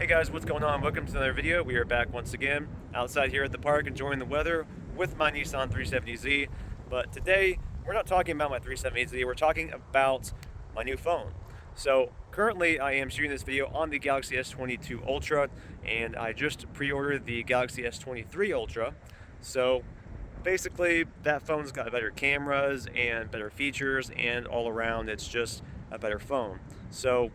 Hey guys, what's going on? Welcome to another video. We are back once again outside here at the park enjoying the weather with my Nissan 370Z. But today we're not talking about my 370Z, we're talking about my new phone. So currently I am shooting this video on the Galaxy S22 Ultra, and I just pre-ordered the Galaxy S23 Ultra. So basically that phone's got better cameras and better features, and all around it's just a better phone. So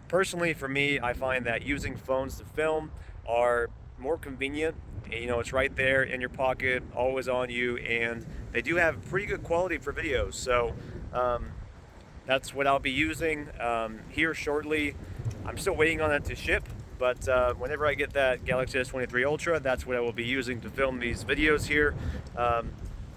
personally, for me, I find that using phones to film are more convenient. You know, it's right there in your pocket, always on you, and they do have pretty good quality for videos. So that's what I'll be using here shortly. I'm still waiting on it to ship, but whenever I get that Galaxy S23 Ultra, that's what I will be using to film these videos here.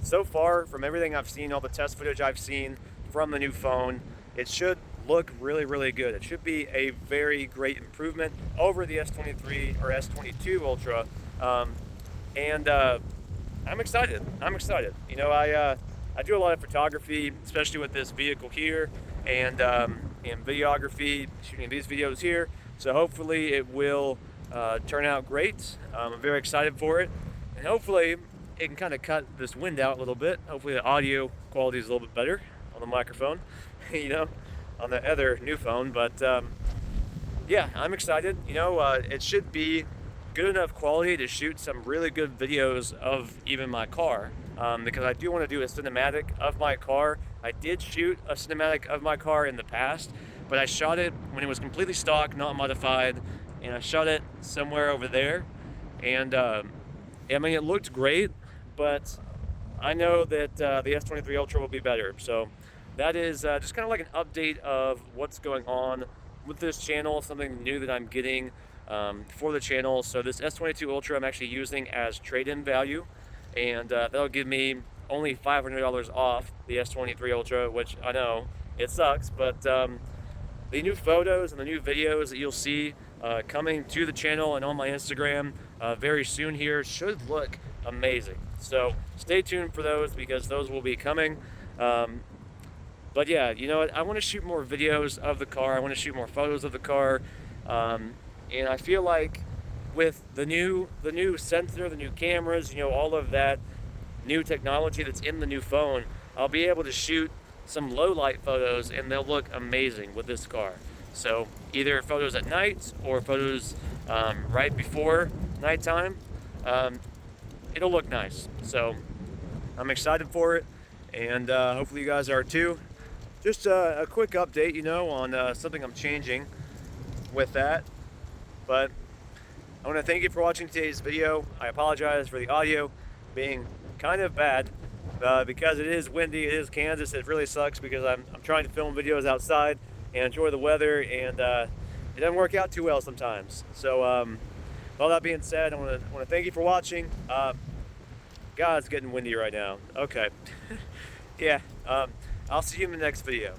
So far, from everything I've seen, all the test footage I've seen from the new phone, it should look really good. It should be a very great improvement over the S23 or S22 Ultra, and I'm excited. You know, I do a lot of photography, especially with this vehicle here, and videography, shooting these videos here. So hopefully it will turn out great. I'm very excited for it, and hopefully it can kind of cut this wind out a little bit. Hopefully the audio quality is a little bit better on the microphone, you know, on the other new phone. But yeah, I'm excited. You know, it should be good enough quality to shoot some really good videos of even my car, because I do want to do a cinematic of my car. I did shoot a cinematic of my car in the past, but I shot it when it was completely stock, not modified, and I shot it somewhere over there. And I mean, it looked great, but I know that the S23 Ultra will be better. So that is just kind of like an update of what's going on with this channel, something new that I'm getting for the channel. So this S22 Ultra I'm actually using as trade-in value, and that'll give me only $500 off the S23 Ultra, which I know it sucks, but the new photos and the new videos that you'll see coming to the channel and on my Instagram very soon here should look amazing. So stay tuned for those, because those will be coming. But yeah, you know what? I want to shoot more videos of the car. I want to shoot more photos of the car. And I feel like with the new sensor, the new cameras, you know, all of that new technology that's in the new phone, I'll be able to shoot some low light photos and they'll look amazing with this car. So either photos at night or photos right before nighttime, it'll look nice. So I'm excited for it, and hopefully you guys are too. Just a quick update, you know, on something I'm changing with that. But I want to thank you for watching today's video. I apologize for the audio being kind of bad because it is windy. It is Kansas. It really sucks because I'm trying to film videos outside and enjoy the weather, and it doesn't work out too well sometimes. So with all that being said, I want to thank you for watching. God, it's getting windy right now. Okay. Yeah. I'll see you in the next video.